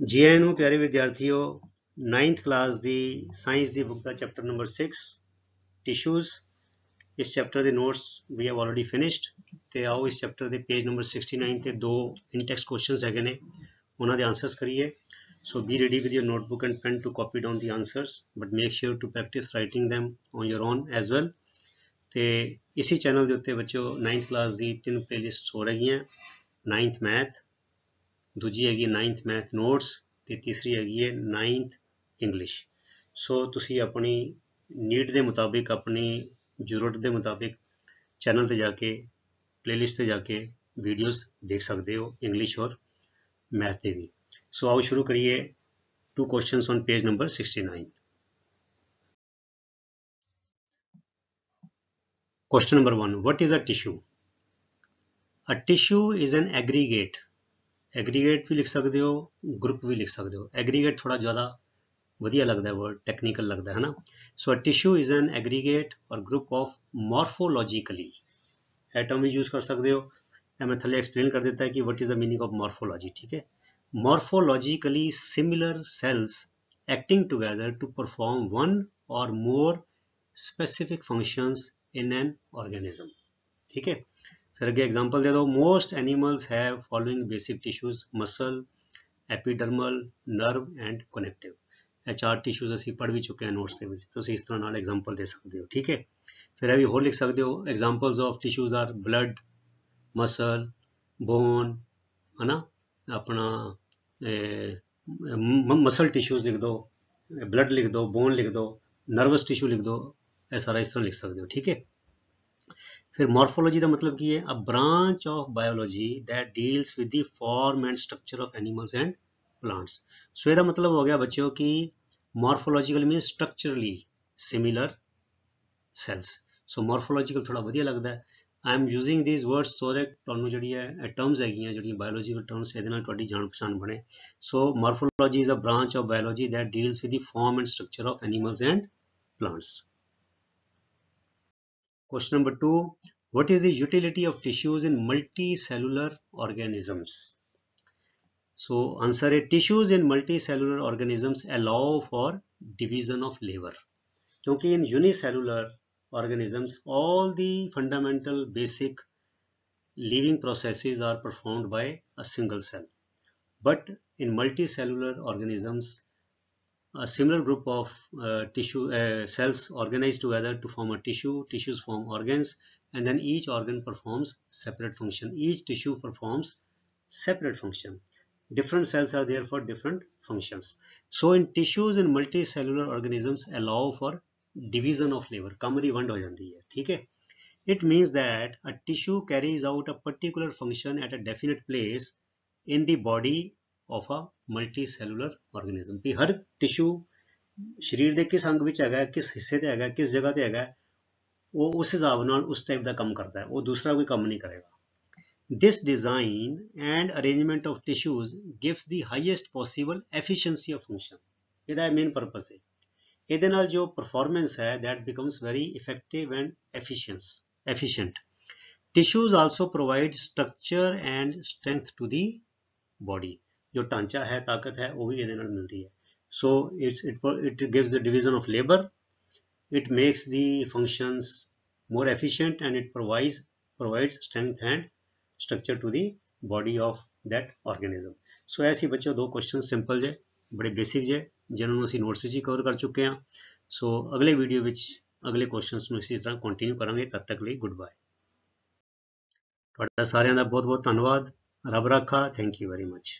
जीएनओ प्यारे विद्यार्थियों 9th class दी साइंस दी बुक का चैप्टर नंबर 6 टिश्यूज। इस चैप्टर के notes we have already finished ते आओ इस चैप्टर के पेज नंबर 69 ते दो इनटेक्स्ट क्वेश्चंस हैगे ने उन्हां दे आंसर्स करिए। So be ready with your notebook and pen to copy down the answers but make sure to practise writing them on your own as well. ते इसी चैनल के उत्ते बच्चों 9th क्लास दी 3 प्लेलिस्ट हो रही हैं। 9th मैथ, दूजी हैगी 9th मैथ नोट्स ते तीसरी हैगी है 9th इंग्लिश। सो तुसी अपनी नीड के मुताबिक अपनी जरूरत के मुताबिक चैनल ते जाके प्लेलिस्ट ते जाके वीडियोस देख सकते हो इंग्लिश और मैथ के भी। सो आओ शुरू करिए। 2 questions on page number 69। Question number 1, what is a tissue? A tissue is an aggregate. Aggregate भी लिख सकते हो, ग्रुप भी लिख सकते हो। एग्रीगेट थोड़ा ज़्यादा वधिया लगता है, वर्ड टेक्निकल लगता है ना। So a tissue is an aggregate or group of morphologically, atom भी यूज कर सकते हो। मैं थले एक्सप्लेन कर देता है कि what is the meaning of morphology. ठीक है, morphologically similar cells acting together to perform one or more specific functions in an organism. ठीक है, फिर आगे एग्जांपल दे दो। Most animals have following basic tissues, muscle, epidermal, nerve and connective. ਇਹ 4 tissues ਅਸੀਂ पढ़ भी चुके हैं नोट्स ਦੇ ਵਿੱਚ, ਤੁਸੀਂ ਇਸ ਤਰ੍ਹਾਂ ਨਾਲ एग्जांपल दे सकते हो। ठीक है, फिर अभी होर लिख सकते हो। Examples of tissues are blood, muscle, bone, है ना, अपना मसल टिश्यूज लिख दो, ब्लड लिख दो, बोन लिख दो, नर्वस टिश्यू लिख दो, ये सारा इस तरह लिख सकते हो। ठीक है, फिर मॉर्फोलॉजी का मतलब की है a branch of biology that deals with the form and structure of animals and plants. So इसका मतलब हो गया बच्चों की morphological mean structurally similar cells. So morphological थोड़ा वधिया लगता है। I am using these words so that तुहानू जिहड़ी है टर्म्स हैगियां जिहड़ी बायोलॉजिकल टर्म्स इहदे नाल तुहाडी जान पहचान बने। So morphology is a branch of biology that deals with the form and structure of animals and plants. Question number 2, what is the utility of tissues in multicellular organisms? So answer is tissues in multicellular organisms allow for division of labor. क्योंकि in unicellular organisms all the fundamental basic living processes are performed by a single cell, but in multicellular organisms a similar group of tissue cells organize together to form a tissue. Tissues form organs, and then each organ performs separate function. Each tissue performs separate function. Different cells are there for different functions. So in tissues in multicellular organisms allow for division of labor. काम दी वंड हो जाती है। ठीक है, it means that a tissue carries out a particular function at a definite place in the body of a multicellular organism। भी हर tissue शरीर के किस अंग विच हैगा, किस हिस्से ते हैगा, किस जगह ते हैगा, वो उस हिसाब नाल उस टाइप का काम करता है, वो दूसरा कोई काम नहीं करेगा। This design and arrangement of tissues gives the highest possible efficiency of function. ਇਹਦਾ मेन पर्पस है। ਇਹਦੇ ਨਾਲ जो परफॉर्मेंस है that becomes very effective and efficient. Tissues also provide structure and strength to the body. जो ढांचा है, ताकत है, वो भी ਇਹਦੇ ਨਾਲ मिलती है। So it gives the division of labor, it makes the functions more efficient, and it provides strength and structure to the body of that organism. So ऐसे बच्चों दो क्वेश्चन सिंपल जे, बड़े बेसिक जे, जिन्होंने ਅਸੀਂ नोट्स ਵਿੱਚ कवर कर चुके हैं। सो अगले वीडियो ਵਿੱਚ अगले क्वेश्चंस ਨੂੰ इसी तरह कंटिन्यू करांगे। तब तक ਲਈ गुड बाय। ਤੁਹਾਡਾ ਸਾਰਿਆਂ ਦਾ ਬਹੁਤ ਬਹੁਤ ਧੰਨਵਾਦ। ਰੱਬ ਰਾਖਾ। Thank you very much.